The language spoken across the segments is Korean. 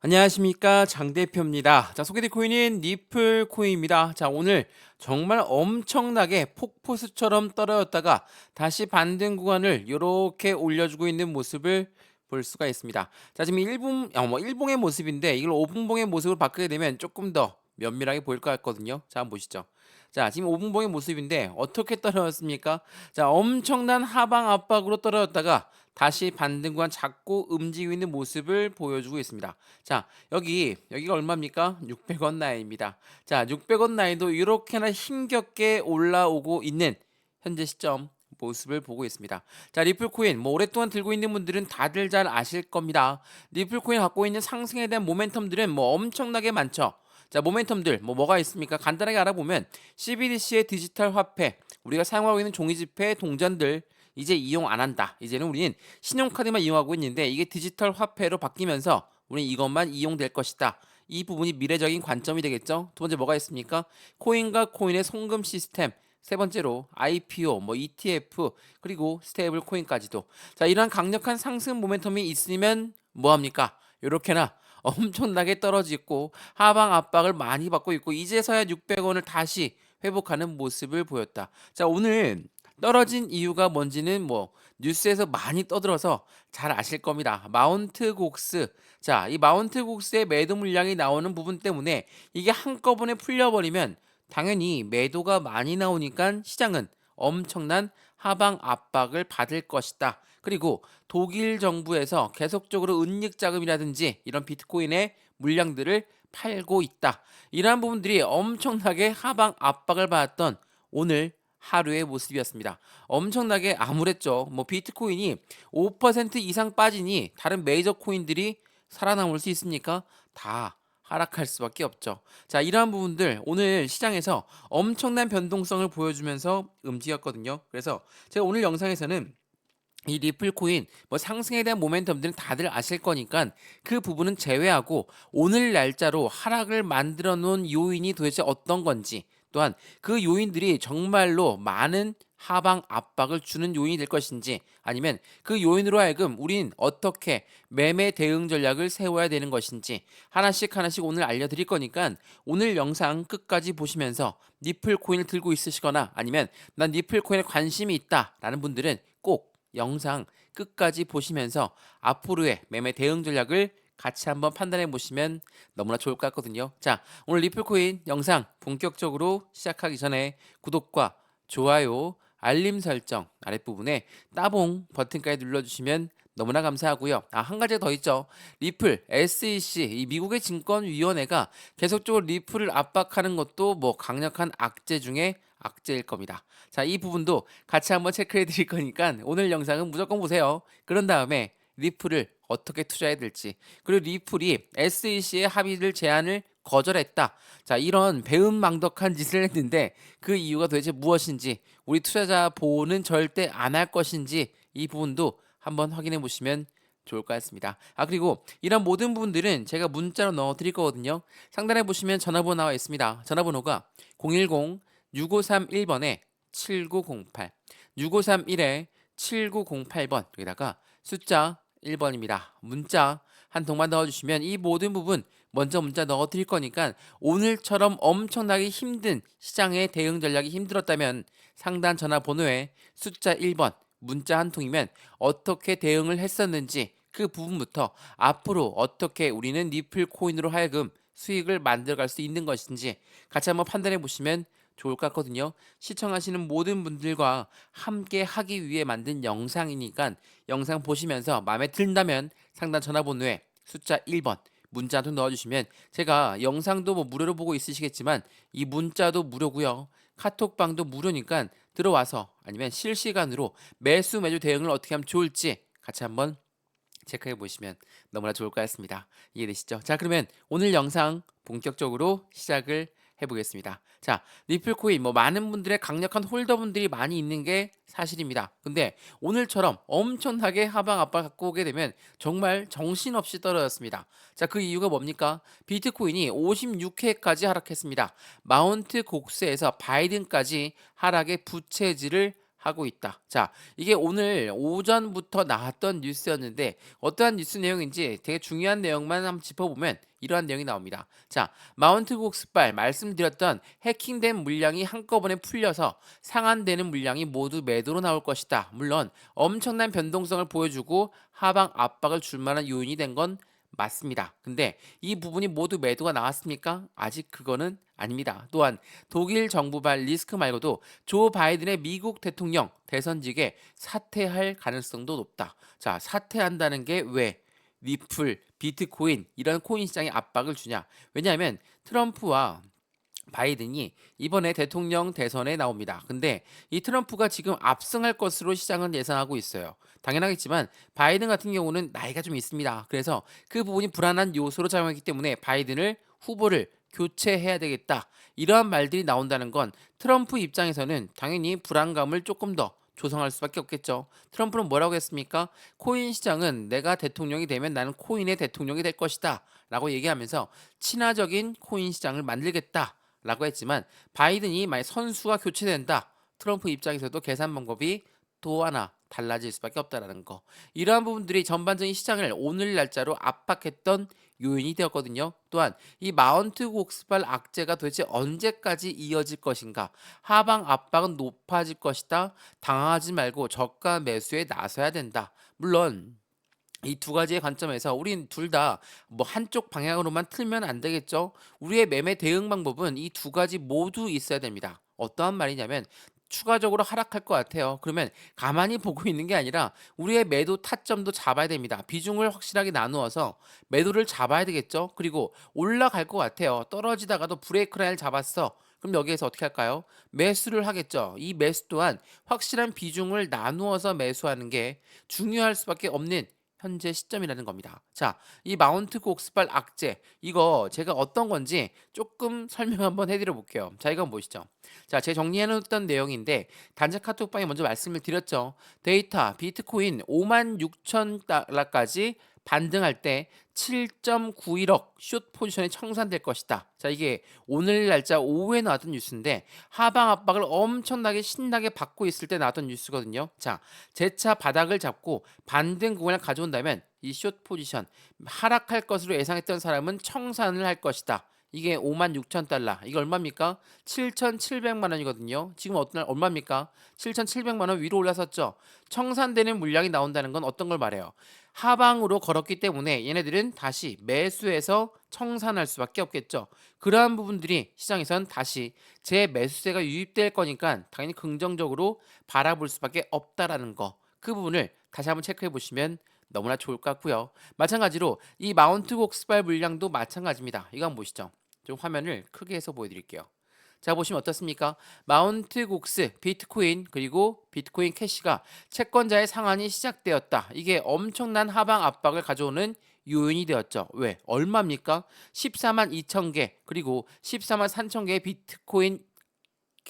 안녕하십니까, 장 대표입니다. 자, 소개될 코인은 리플 코인입니다. 자, 오늘 정말 엄청나게 폭포수처럼 떨어졌다가 다시 반등 구간을 이렇게 올려주고 있는 모습을 볼 수가 있습니다. 자, 지금 일봉의 모습인데 이걸 5분봉의 모습으로 바꾸게 되면 조금 더 면밀하게 보일 것 같거든요. 자, 한번 보시죠. 자, 지금 5분봉의 모습인데 어떻게 떨어졌습니까? 자, 엄청난 하방 압박으로 떨어졌다가 다시 반등 구간 잡고 움직이고 있는 모습을 보여주고 있습니다. 자, 여기가 얼마입니까? 600원 라인입니다. 자, 600원 라인도 이렇게나 힘겹게 올라오고 있는 현재 시점 모습을 보고 있습니다. 자, 리플코인 오랫동안 들고 있는 분들은 다들 잘 아실 겁니다. 리플코인 갖고 있는 상승에 대한 모멘텀들은 엄청나게 많죠. 자, 모멘텀들 뭐가 있습니까? 간단하게 알아보면 CBDC의 디지털 화폐, 우리가 사용하고 있는 종이지폐 동전들 이제 이용 안 한다. 이제는 우리는 신용카드만 이용하고 있는데 이게 디지털 화폐로 바뀌면서 우리는 이것만 이용될 것이다. 이 부분이 미래적인 관점이 되겠죠. 두 번째 뭐가 있습니까? 코인과 코인의 송금 시스템. 세 번째로 IPO, ETF, 그리고 스테이블 코인까지도. 자, 이러한 강력한 상승 모멘텀이 있으면 뭐 합니까? 요렇게나 엄청나게 떨어지고 하방 압박을 많이 받고 있고 이제서야 600원을 다시 회복하는 모습을 보였다. 자, 오늘 떨어진 이유가 뭔지는 뉴스에서 많이 떠들어서 잘 아실 겁니다. 마운트 곡스. 자, 이 마운트 곡스의 매도 물량이 나오는 부분 때문에 이게 한꺼번에 풀려버리면 당연히 매도가 많이 나오니까 시장은 엄청난 하방 압박을 받을 것이다. 그리고 독일 정부에서 계속적으로 은닉 자금이라든지 이런 비트코인의 물량들을 팔고 있다. 이러한 부분들이 엄청나게 하방 압박을 받았던 오늘 하루의 모습이었습니다. 엄청나게 암울했죠. 비트코인이 5% 이상 빠지니 다른 메이저 코인들이 살아남을 수 있습니까? 다 하락할 수밖에 없죠. 자, 이러한 부분들 오늘 시장에서 엄청난 변동성을 보여주면서 움직였거든요. 그래서 제가 오늘 영상에서는 이 리플 코인 상승에 대한 모멘텀들은 다들 아실 거니까 그 부분은 제외하고 오늘 날짜로 하락을 만들어 놓은 요인이 도대체 어떤 건지, 또한 그 요인들이 정말로 많은 하방 압박을 주는 요인이 될 것인지, 아니면 그 요인으로 하여금 우린 어떻게 매매 대응 전략을 세워야 되는 것인지 하나씩 오늘 알려드릴 거니까 오늘 영상 끝까지 보시면서 리플 코인을 들고 있으시거나 아니면 난 리플 코인에 관심이 있다라는 분들은 꼭 영상 끝까지 보시면서 앞으로의 매매 대응 전략을 같이 한번 판단해 보시면 너무나 좋을 것 같거든요. 자, 오늘 리플코인 영상 본격적으로 시작하기 전에 구독과 좋아요, 알림 설정 아랫부분에 따봉 버튼까지 눌러주시면 너무나 감사하고요. 한 가지 더 있죠. 리플, SEC, 이 미국의 증권위원회가 계속적으로 리플을 압박하는 것도 강력한 악재 중에 악재일 겁니다. 자, 이 부분도 같이 한번 체크해 드릴 거니까 오늘 영상은 무조건 보세요. 그런 다음에 리플을 어떻게 투자해야 될지, 그리고 리플이 SEC의 합의를 제안을 거절했다. 자, 이런 배은망덕한 짓을 했는데 그 이유가 도대체 무엇인지, 우리 투자자 보호는 절대 안 할 것인지 이 부분도 한번 확인해 보시면 좋을 것 같습니다. 그리고 이런 모든 부분들은 제가 문자로 넣어 드릴 거거든요. 상단에 보시면 전화번호 나와 있습니다. 전화번호가 010-6531번에 7908, 6531에 7908번, 여기다가 숫자 1번입니다. 문자 한 통만 넣어주시면 이 모든 부분 먼저 문자 넣어 드릴 거니까 오늘처럼 엄청나게 힘든 시장의 대응 전략이 힘들었다면 상단 전화번호에 숫자 1번 문자 한 통이면 어떻게 대응을 했었는지 그 부분부터 앞으로 어떻게 우리는 리플 코인으로 하여금 수익을 만들어갈 수 있는 것인지 같이 한번 판단해 보시면 좋을 것 같거든요. 시청하시는 모든 분들과 함께 하기 위해 만든 영상이니까 영상 보시면서 마음에 든다면 상단 전화번호에 숫자 1번 문자 좀 넣어주시면 제가 영상도 무료로 보고 있으시겠지만 이 문자도 무료고요. 카톡방도 무료니까 들어와서 아니면 실시간으로 매수 매주 대응을 어떻게 하면 좋을지 같이 한번 체크해 보시면 너무나 좋을 것 같습니다. 이해되시죠? 자, 그러면 오늘 영상 본격적으로 시작을 해보겠습니다. 자, 리플코인 많은 분들의 강력한 홀더분들이 많이 있는 게 사실입니다. 근데 오늘처럼 엄청나게 하방 압박 갖고 오게 되면 정말 정신없이 떨어졌습니다. 자, 그 이유가 뭡니까? 비트코인이 56회까지 하락했습니다. 마운트 곡스에서 바이든까지 하락의 부채질을 하고 있다. 자, 이게 오늘 오전부터 나왔던 뉴스였는데 어떠한 뉴스 내용인지 되게 중요한 내용만 한번 짚어보면 이러한 내용이 나옵니다. 자, 마운트 곡스발 말씀드렸던 해킹된 물량이 한꺼번에 풀려서 상한되는 물량이 모두 매도로 나올 것이다. 물론 엄청난 변동성을 보여주고 하방 압박을 줄 만한 요인이 된 건 맞습니다. 근데 이 부분이 모두 매도가 나왔습니까? 아직 그거는 아닙니다. 또한 독일 정부발 리스크 말고도 조 바이든의 미국 대통령 대선직에 사퇴할 가능성도 높다. 자, 사퇴한다는 게 왜? 리플, 비트코인 이런 코인 시장에 압박을 주냐? 왜냐하면 트럼프와 바이든이 이번에 대통령 대선에 나옵니다. 근데 이 트럼프가 지금 압승할 것으로 시장은 예상하고 있어요. 당연하겠지만 바이든 같은 경우는 나이가 좀 있습니다. 그래서 그 부분이 불안한 요소로 작용했기 때문에 바이든을 후보를 교체해야 되겠다. 이러한 말들이 나온다는 건 트럼프 입장에서는 당연히 불안감을 조금 더 조성할 수밖에 없겠죠. 트럼프는 뭐라고 했습니까? 코인 시장은 내가 대통령이 되면 나는 코인의 대통령이 될 것이다. 라고 얘기하면서 친화적인 코인 시장을 만들겠다. 라고 했지만 바이든이 만약 선수가 교체된다. 트럼프 입장에서도 계산 방법이 또 하나 달라질 수밖에 없다라는 거. 이러한 부분들이 전반적인 시장을 오늘 날짜로 압박했던 요인이 되었거든요. 또한 이 마운트 곡스발 악재가 도대체 언제까지 이어질 것인가? 하방 압박은 높아질 것이다. 당황하지 말고 저가 매수에 나서야 된다. 물론 이 두 가지의 관점에서 우린 둘 다 뭐 한쪽 방향으로만 틀면 안 되겠죠. 우리의 매매 대응 방법은 이 두 가지 모두 있어야 됩니다. 어떠한 말이냐면 추가적으로 하락할 것 같아요. 그러면 가만히 보고 있는 게 아니라 우리의 매도 타점도 잡아야 됩니다. 비중을 확실하게 나누어서 매도를 잡아야 되겠죠. 그리고 올라갈 것 같아요. 떨어지다가도 브레이크 라인을 잡았어. 그럼 여기에서 어떻게 할까요? 매수를 하겠죠. 이 매수 또한 확실한 비중을 나누어서 매수하는 게 중요할 수밖에 없는 현재 시점이라는 겁니다. 자, 이 마운트 곡스발 악재 이거 제가 어떤 건지 조금 설명 한번 해드려 볼게요. 자, 이건 보시죠. 자, 제 정리해놓았던 내용인데 단체 카톡방에 먼저 말씀을 드렸죠. 데이터 비트코인 5만 6천 달러까지 반등할 때 7.91억 숏 포지션이 청산될 것이다. 자, 이게 오늘 날짜 오후에 나왔던 뉴스인데 하방 압박을 엄청나게 신나게 받고 있을 때 나왔던 뉴스거든요. 자, 재차 바닥을 잡고 반등 구간을 가져온다면 이 숏 포지션 하락할 것으로 예상했던 사람은 청산을 할 것이다. 이게 5만 6천 달러. 이게 얼마입니까? 7,700만 원이거든요. 지금 어떤 날 얼마입니까? 7,700만 원 위로 올라섰죠. 청산되는 물량이 나온다는 건 어떤 걸 말해요? 하방으로 걸었기 때문에 얘네들은 다시 매수해서 청산할 수밖에 없겠죠. 그러한 부분들이 시장에선 다시 재매수세가 유입될 거니까 당연히 긍정적으로 바라볼 수밖에 없다라는 거. 그 부분을 다시 한번 체크해 보시면 너무나 좋을 것 같고요. 마찬가지로 이 마운트 곡스발 물량도 마찬가지입니다. 이거 한번 보시죠. 좀 화면을 크게 해서 보여드릴게요. 자, 보시면 어떻습니까? 마운트 곡스, 비트코인 그리고 비트코인 캐시가 채권자의 상한이 시작되었다. 이게 엄청난 하방 압박을 가져오는 요인이 되었죠. 왜? 얼마입니까? 14만 2천 개 그리고 14만 3천 개의 비트코인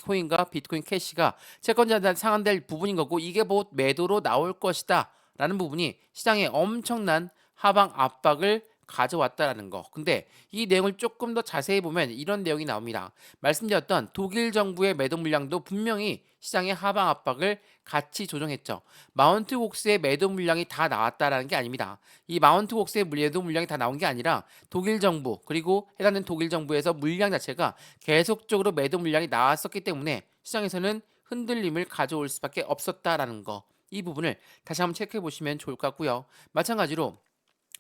코인과 비트코인 캐시가 채권자한테 상환될 부분인 거고 이게 곧 매도로 나올 것이다 라는 부분이 시장에 엄청난 하방 압박을 가져왔다라는 거. 근데 이 내용을 조금 더 자세히 보면 이런 내용이 나옵니다. 말씀드렸던 독일 정부의 매도 물량도 분명히 시장의 하방 압박을 같이 조정했죠. 마운트 곡스의 매도 물량이 다 나왔다라는 게 아닙니다. 이 마운트 곡스의 매도 물량이 다 나온 게 아니라 독일 정부 그리고 해당된 독일 정부에서 물량 자체가 계속적으로 매도 물량이 나왔었기 때문에 시장에서는 흔들림을 가져올 수밖에 없었다라는 거. 이 부분을 다시 한번 체크해 보시면 좋을 것 같고요. 마찬가지로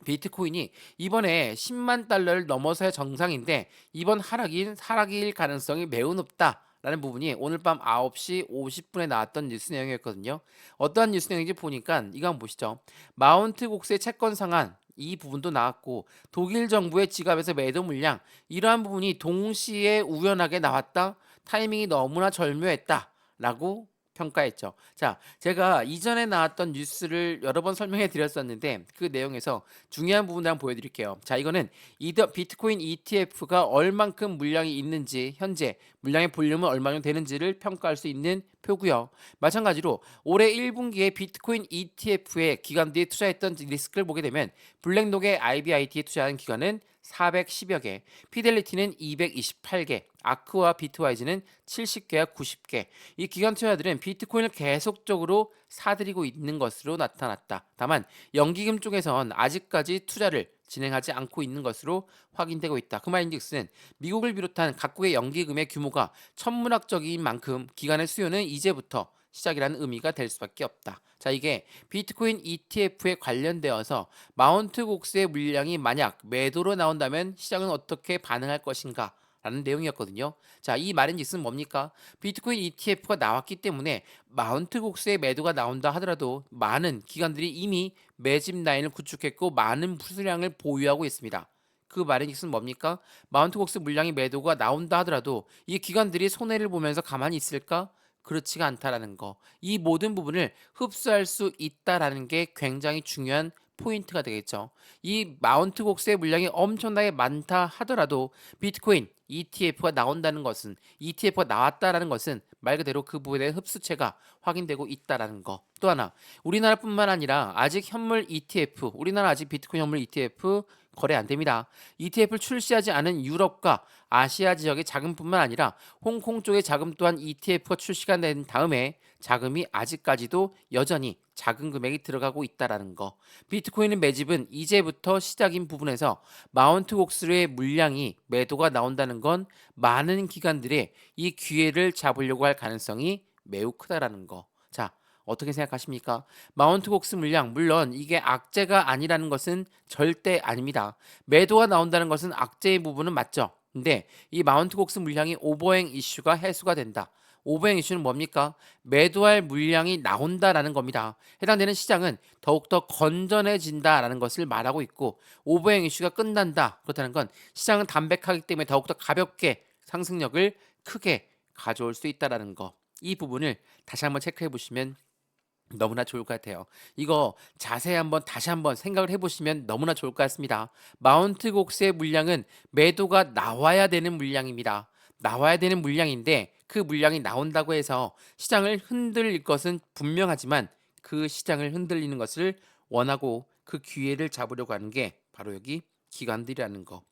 비트코인이 이번에 10만 달러를 넘어서야 정상인데 이번 하락일 가능성이 매우 높다라는 부분이 오늘 밤 9시 50분에 나왔던 뉴스 내용이었거든요. 어떠한 뉴스 내용인지 보니까 이거 한번 보시죠. 마운트 곡스의 채권 상한 이 부분도 나왔고 독일 정부의 지갑에서 매도 물량 이러한 부분이 동시에 우연하게 나왔다. 타이밍이 너무나 절묘했다라고 평가했죠. 자, 제가 이전에 나왔던 뉴스를 여러 번 설명해 드렸었는데 그 내용에서 중요한 부분을 한번 보여드릴게요. 자, 이거는 비트코인 ETF가 얼만큼 물량이 있는지 현재 물량의 볼륨은 얼마 정도 되는지를 평가할 수 있는 표고요. 마찬가지로 올해 1분기에 비트코인 ETF에 기관들이 투자했던 리스크를 보게 되면 블랙록의 IBIT에 투자한 기관은 410여 개, 피델리티는 228개, 아크와 비트와이즈는 70개와 90개. 이 기관 투자들은 비트코인을 계속적으로 사들이고 있는 것으로 나타났다. 다만 연기금 쪽에선 아직까지 투자를 진행하지 않고 있는 것으로 확인되고 있다. 그 말인즉슨 미국을 비롯한 각국의 연기금의 규모가 천문학적인 만큼 기관의 수요는 이제부터 시작이라는 의미가 될 수밖에 없다. 자, 이게 비트코인 ETF에 관련되어서 마운트 곡스의 물량이 만약 매도로 나온다면 시장은 어떻게 반응할 것인가? 라는 내용이었거든요. 자, 이 말인즉슨 뭡니까? 비트코인 ETF가 나왔기 때문에 마운트 곡스의 매도가 나온다 하더라도 많은 기관들이 이미 매집 라인을 구축했고 많은 수량을 보유하고 있습니다. 그 말인즉슨 뭡니까? 마운트 곡스 물량이 매도가 나온다 하더라도 이 기관들이 손해를 보면서 가만히 있을까? 그렇지가 않다라는 거. 이 모든 부분을 흡수할 수 있다라는 게 굉장히 중요한 포인트가 되겠죠. 이 마운트 곡스의 물량이 엄청나게 많다 하더라도 비트코인 ETF가 나온다는 것은 ETF가 나왔다라는 것은 말 그대로 그 부분의 흡수체가 확인되고 있다라는 거. 또 하나, 우리나라뿐만 아니라 아직 현물 ETF, 우리나라 아직 비트코인 현물 ETF 거래 안 됩니다. ETF를 출시하지 않은 유럽과 아시아 지역의 자금뿐만 아니라 홍콩 쪽의 자금 또한 ETF가 출시가 된 다음에 자금이 아직까지도 여전히 작은 금액이 들어가고 있다라는 거. 비트코인의 매집은 이제부터 시작인 부분에서 마운트 곡스의 물량이 매도가 나온다는 건 많은 기관들의 이 기회를 잡으려고 할 가능성이 매우 크다라는 거. 자, 어떻게 생각하십니까? 마운트 곡스 물량, 물론 이게 악재가 아니라는 것은 절대 아닙니다. 매도가 나온다는 것은 악재의 부분은 맞죠. 근데 이 마운트 곡스 물량이 오버행 이슈가 해소가 된다. 오버행 이슈는 뭡니까? 매도할 물량이 나온다라는 겁니다. 해당되는 시장은 더욱더 건전해진다라는 것을 말하고 있고, 오버행 이슈가 끝난다. 그렇다는 건 시장은 담백하기 때문에 더욱더 가볍게 상승력을 크게 가져올 수 있다라는 거. 이 부분을 다시 한번 체크해 보시면 너무나 좋을 것 같아요. 이거 자세히 한번 다시 한번 생각을 해보시면 너무나 좋을 것 같습니다. 마운트 곡스의 물량은 매도가 나와야 되는 물량입니다. 나와야 되는 물량인데 그 물량이 나온다고 해서 시장을 흔들릴 것은 분명하지만 그 시장을 흔들리는 것을 원하고 그 기회를 잡으려고 하는 게 바로 여기 기관들이라는 거.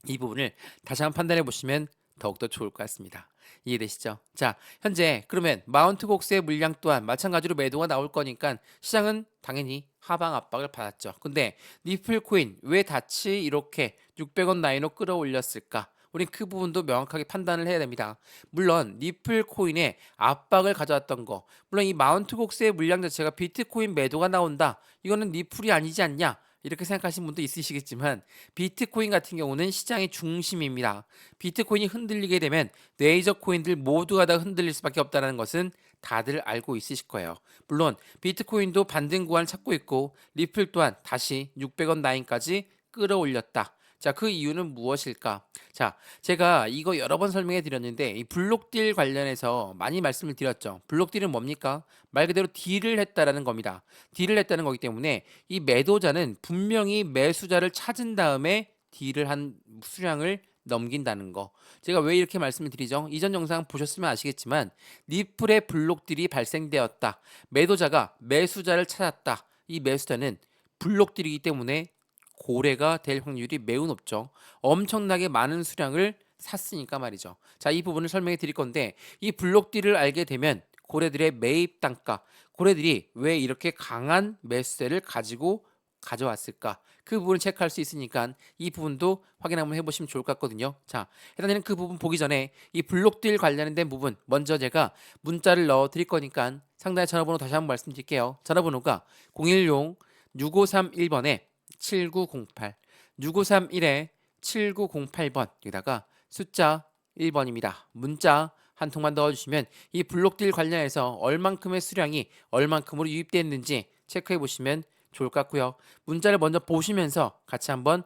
이 부분을 다시 한번 판단해 보시면 더욱더 좋을 것 같습니다. 이해되시죠? 자, 현재 그러면 마운트 곡스의 물량 또한 마찬가지로 매도가 나올 거니까 시장은 당연히 하방 압박을 받았죠. 근데 니플 코인 왜 다시 이렇게 600원 라인으로 끌어올렸을까? 우린 그 부분도 명확하게 판단을 해야 됩니다. 물론 니플 코인의 압박을 가져왔던 거, 물론 이 마운트 곡스의 물량 자체가 비트코인 매도가 나온다. 이거는 니플이 아니지 않냐? 이렇게 생각하시는 분도 있으시겠지만 비트코인 같은 경우는 시장의 중심입니다. 비트코인이 흔들리게 되면 레이저 코인들 모두가 다 흔들릴 수밖에 없다는 것은 다들 알고 있으실 거예요. 물론 비트코인도 반등 구간을 찾고 있고 리플 또한 다시 600원 라인까지 끌어올렸다. 자, 그 이유는 무엇일까? 자, 제가 이거 여러 번 설명해 드렸는데 이 블록딜 관련해서 많이 말씀을 드렸죠. 블록딜은 뭡니까? 말 그대로 딜을 했다라는 겁니다. 딜을 했다는 거기 때문에 이 매도자는 분명히 매수자를 찾은 다음에 딜을 한 수량을 넘긴다는 거. 제가 왜 이렇게 말씀을 드리죠? 이전 영상 보셨으면 아시겠지만 리플의 블록딜이 발생되었다. 매도자가 매수자를 찾았다. 이 매수자는 블록딜이기 때문에 고래가 될 확률이 매우 높죠. 엄청나게 많은 수량을 샀으니까 말이죠. 자, 이 부분을 설명해 드릴 건데 이 블록딜을 알게 되면 고래들의 매입 단가, 고래들이 왜 이렇게 강한 매수세를 가지고 가져왔을까? 그 부분을 체크할 수 있으니까 이 부분도 확인 한번 해보시면 좋을 것 같거든요. 자, 해당되는 그 부분 보기 전에 이 블록딜 관련된 부분 먼저 제가 문자를 넣어 드릴 거니까 상단의 전화번호 다시 한번 말씀드릴게요. 전화번호가 010-6531번에 7908 6531에 7908번 여기다가 숫자 1번입니다. 문자 한 통만 넣어주시면 이 블록딜 관련해서 얼만큼의 수량이 얼만큼으로 유입됐는지 체크해 보시면 좋을 것 같고요. 문자를 먼저 보시면서 같이 한번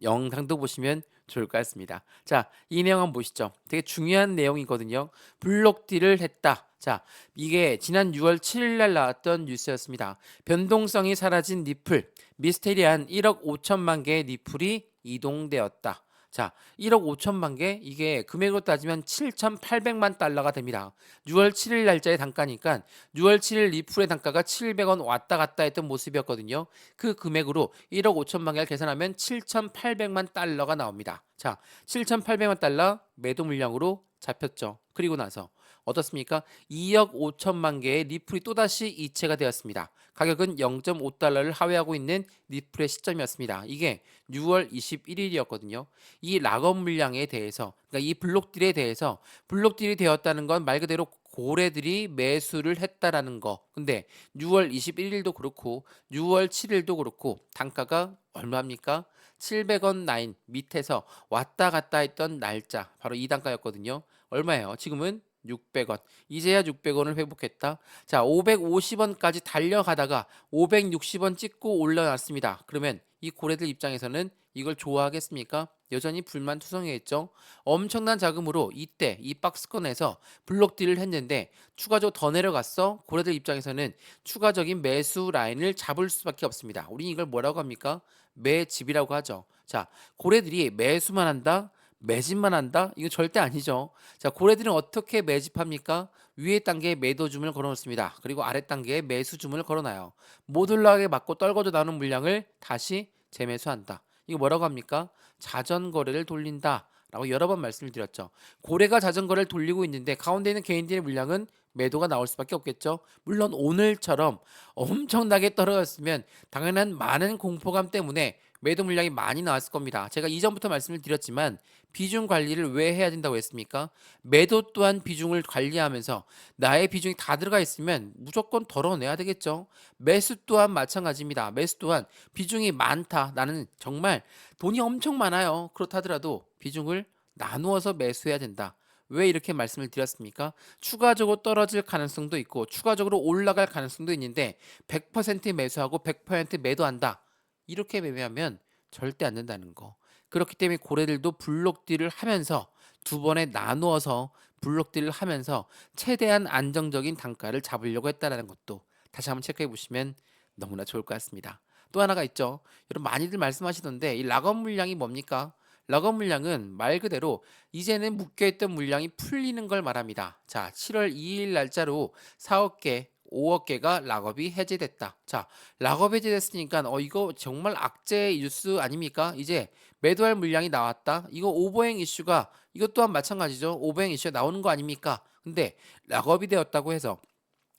영상도 보시면 좋을 것 같습니다. 자, 이 내용 한번 보시죠. 되게 중요한 내용이거든요. 블록딜을 했다. 자, 이게 지난 6월 7일 날 나왔던 뉴스였습니다. 변동성이 사라진 니플, 미스테리한 1억 5천만 개의 니플이 이동되었다. 자, 1억 5천만 개 이게 금액으로 따지면 7,800만 달러가 됩니다. 6월 7일 날짜의 단가니까 6월 7일 리플의 단가가 700원 왔다 갔다 했던 모습이었거든요. 그 금액으로 1억 5천만 개를 계산하면 7,800만 달러가 나옵니다. 자, 7,800만 달러 매도 물량으로 잡혔죠. 그리고 나서 어떻습니까? 2억 5천만 개의 리플이 또다시 이체가 되었습니다. 가격은 0.5달러를 하회하고 있는 리플의 시점이었습니다. 이게 6월 21일이었거든요. 이 락업 물량에 대해서, 그러니까 이 블록딜에 대해서 블록딜이 되었다는 건 말 그대로 고래들이 매수를 했다라는 거. 근데 6월 21일도 그렇고 6월 7일도 그렇고 단가가 얼마입니까? 700원 라인 밑에서 왔다 갔다 했던 날짜 바로 이 단가였거든요. 얼마예요? 지금은 600원. 이제야 600원을 회복했다. 자, 550원까지 달려가다가 560원 찍고 올라왔습니다. 그러면 이 고래들 입장에서는 이걸 좋아하겠습니까? 여전히 불만투성이겠죠. 엄청난 자금으로 이때 이 박스권에서 블록 딜을 했는데 추가적으로 더 내려갔어. 고래들 입장에서는 추가적인 매수 라인을 잡을 수밖에 없습니다. 우린 이걸 뭐라고 합니까? 매집이라고 하죠. 자, 고래들이 매수만 한다? 매집만 한다? 이거 절대 아니죠. 자, 고래들은 어떻게 매집합니까? 위에 단계에 매도 주문을 걸어놓습니다. 그리고 아래 단계에 매수 주문을 걸어놔요. 못 올라가게 맞고 떨궈져 나오는 물량을 다시 재매수한다. 이거 뭐라고 합니까? 자전거래를 돌린다. 라고 여러 번 말씀을 드렸죠. 고래가 자전거를 돌리고 있는데 가운데 있는 개인들의 물량은 매도가 나올 수밖에 없겠죠. 물론 오늘처럼 엄청나게 떨어졌으면 당연한 많은 공포감 때문에 매도 물량이 많이 나왔을 겁니다. 제가 이전부터 말씀을 드렸지만 비중 관리를 왜 해야 된다고 했습니까? 매도 또한 비중을 관리하면서 나의 비중이 다 들어가 있으면 무조건 덜어내야 되겠죠. 매수 또한 마찬가지입니다. 매수 또한 비중이 많다. 나는 정말 돈이 엄청 많아요. 그렇다더라도 비중을 나누어서 매수해야 된다. 왜 이렇게 말씀을 드렸습니까? 추가적으로 떨어질 가능성도 있고 추가적으로 올라갈 가능성도 있는데 100% 매수하고 100% 매도한다. 이렇게 매매하면 절대 안 된다는 거. 그렇기 때문에 고래들도 블록딜을 하면서 두 번에 나누어서 블록딜을 하면서 최대한 안정적인 단가를 잡으려고 했다라는 것도 다시 한번 체크해 보시면 너무나 좋을 것 같습니다. 또 하나가 있죠. 여러분 많이들 말씀하시던데 이 락업 물량이 뭡니까? 락업 물량은 말 그대로 이제는 묶여있던 물량이 풀리는 걸 말합니다. 자, 7월 2일 날짜로 4억 개, 5억 개가 락업이 해제됐다. 자, 락업 해제됐으니까 이거 정말 악재 뉴스 아닙니까? 이제 매도할 물량이 나왔다. 이거 오버행 이슈가 이것 또한 마찬가지죠. 오버행 이슈가 나오는 거 아닙니까? 근데 락업이 되었다고 해서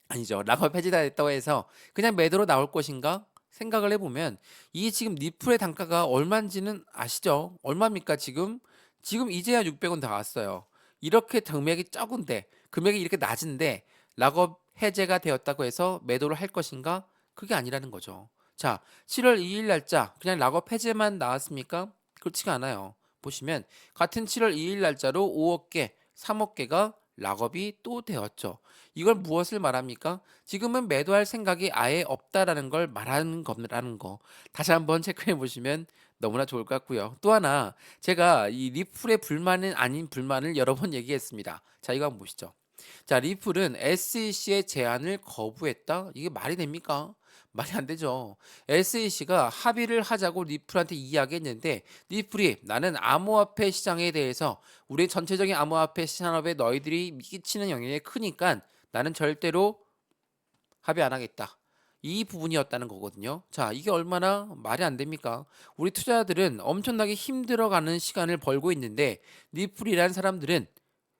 아니죠. 락업 해제가 됐다고 해서 그냥 매도로 나올 것인가? 생각을 해보면 이 지금 리플의 단가가 얼마인지는 아시죠? 얼마입니까 지금? 지금 이제야 600원 다 왔어요. 이렇게 금액이 적은데 금액이 이렇게 낮은데 락업 해제가 되었다고 해서 매도를 할 것인가? 그게 아니라는 거죠. 자, 7월 2일 날짜 그냥 락업 해제만 나왔습니까? 그렇지가 않아요. 보시면 같은 7월 2일 날짜로 5억 개, 3억 개가 락업이 또 되었죠. 이걸 무엇을 말합니까? 지금은 매도할 생각이 아예 없다라는 걸 말하는 거라는 거. 다시 한번 체크해 보시면 너무나 좋을 것 같고요. 또 하나 제가 이 리플의 불만은 아닌 불만을 여러 번 얘기했습니다. 자, 이거 한번 보시죠. 자, 리플은 SEC의 제안을 거부했다? 이게 말이 됩니까? 말이 안 되죠. SEC가 합의를 하자고 리플한테 이야기했는데 리플이 나는 암호화폐 시장에 대해서 우리 전체적인 암호화폐 산업에 너희들이 미치는 영향이 크니까 나는 절대로 합의 안 하겠다. 이 부분이었다는 거거든요. 자, 이게 얼마나 말이 안 됩니까? 우리 투자자들은 엄청나게 힘들어가는 시간을 벌고 있는데 리플이라는 사람들은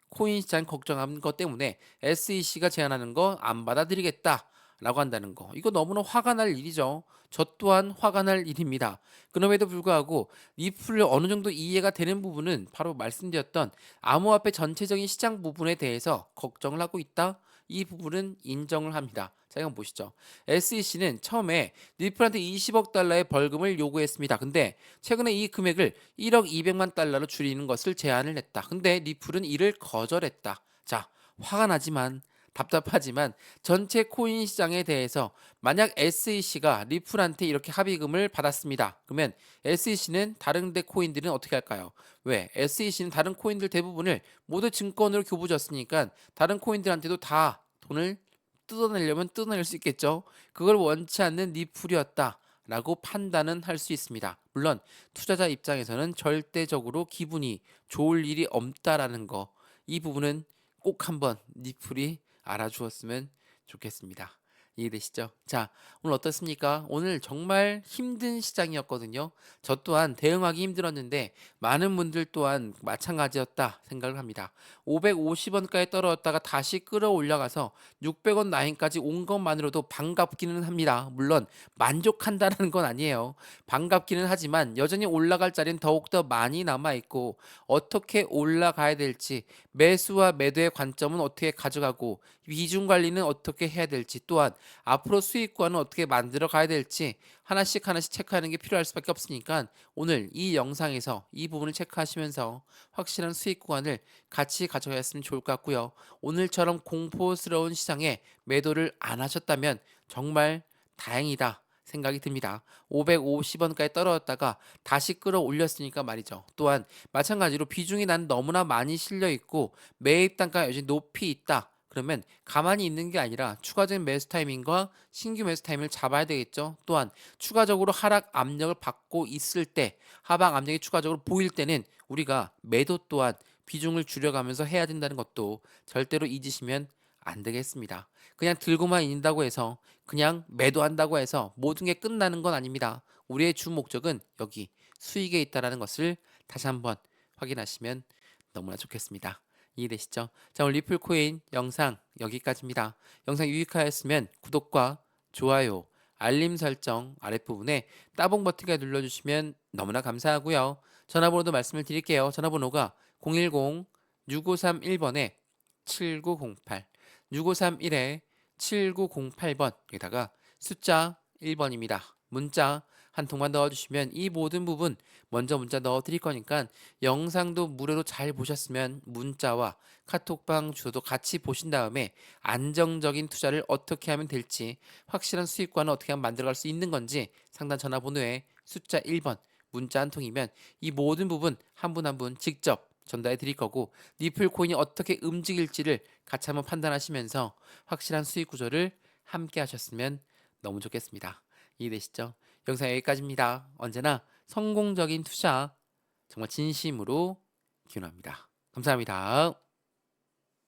코인 시장 걱정하는 것 때문에 SEC가 제안하는 거 안 받아들이겠다. 라고 한다는 거. 이거 너무나 화가 날 일이죠. 저 또한 화가 날 일입니다. 그럼에도 불구하고 리플을 어느 정도 이해가 되는 부분은 바로 말씀드렸던 암호화폐 전체적인 시장 부분에 대해서 걱정을 하고 있다. 이 부분은 인정을 합니다. 자, 이거 보시죠. SEC는 처음에 리플한테 20억 달러의 벌금을 요구했습니다. 근데 최근에 이 금액을 1억 200만 달러로 줄이는 것을 제안을 했다. 근데 리플은 이를 거절했다. 자, 화가 나지만 답답하지만 전체 코인 시장에 대해서 만약 SEC가 리플한테 이렇게 합의금을 받았습니다. 그러면 SEC는 다른 데 코인들은 어떻게 할까요? 왜? SEC는 다른 코인들 대부분을 모두 증권으로 교부졌으니까 다른 코인들한테도 다 돈을 뜯어내려면 뜯어낼 수 있겠죠. 그걸 원치 않는 리플이었다. 라고 판단은 할 수 있습니다. 물론 투자자 입장에서는 절대적으로 기분이 좋을 일이 없다라는 거, 이 부분은 꼭 한번 니플이 알아주었으면 좋겠습니다. 이해되시죠? 자, 오늘 어떻습니까? 오늘 정말 힘든 시장이었거든요. 저 또한 대응하기 힘들었는데 많은 분들 또한 마찬가지였다 생각을 합니다. 550원까지 떨어졌다가 다시 끌어올려가서 600원 라인까지 온 것만으로도 반갑기는 합니다. 물론 만족한다는 건 아니에요. 반갑기는 하지만 여전히 올라갈 자리는 더욱더 많이 남아있고, 어떻게 올라가야 될지, 매수와 매도의 관점은 어떻게 가져가고 비중 관리는 어떻게 해야 될지, 또한 앞으로 수익권은 어떻게 만들어 가야 될지 하나씩 하나씩 체크하는 게 필요할 수밖에 없으니까, 오늘 이 영상에서 이 부분을 체크하시면서 확실한 수익 구간을 같이 가져갔으면 좋을 것 같고요. 오늘처럼 공포스러운 시장에 매도를 안 하셨다면 정말 다행이다 생각이 듭니다. 550원까지 떨어졌다가 다시 끌어올렸으니까 말이죠. 또한 마찬가지로 비중이 난 너무나 많이 실려 있고 매입 단가가 여전히 높이 있다. 그러면 가만히 있는 게 아니라 추가적인 매수 타이밍과 신규 매수 타이밍을 잡아야 되겠죠. 또한 추가적으로 하락 압력을 받고 있을 때, 하방 압력이 추가적으로 보일 때는 우리가 매도 또한 비중을 줄여가면서 해야 된다는 것도 절대로 잊으시면 안 되겠습니다. 그냥 들고만 있는다고 해서, 그냥 매도한다고 해서 모든 게 끝나는 건 아닙니다. 우리의 주 목적은 여기 수익에 있다는 것을 다시 한번 확인하시면 너무나 좋겠습니다. 이해되시죠? 자, 오늘 리플코인 영상 여기까지입니다. 영상 유익하였으면 구독과 좋아요, 알림 설정 아랫부분에 따봉 버튼까지 눌러주시면 너무나 감사하고요. 전화번호도 말씀을 드릴게요. 전화번호가 010-6531번에 7908, 6531에 7908번, 여기다가 숫자 1번입니다. 문자 한 통만 넣어주시면 이 모든 부분 먼저 문자 넣어드릴 거니까 영상도 무료로 잘 보셨으면 문자와 카톡방 주소도 같이 보신 다음에 안정적인 투자를 어떻게 하면 될지, 확실한 수익관을 어떻게 하면 만들어갈 수 있는 건지 상단 전화번호에 숫자 1번 문자 한 통이면 이 모든 부분 한 분 한 분 직접 전달해 드릴 거고, 리플 코인이 어떻게 움직일지를 같이 한번 판단하시면서 확실한 수익 구조를 함께 하셨으면 너무 좋겠습니다. 이해되시죠? 영상 여기까지입니다. 언제나 성공적인 투자 정말 진심으로 기원합니다. 감사합니다.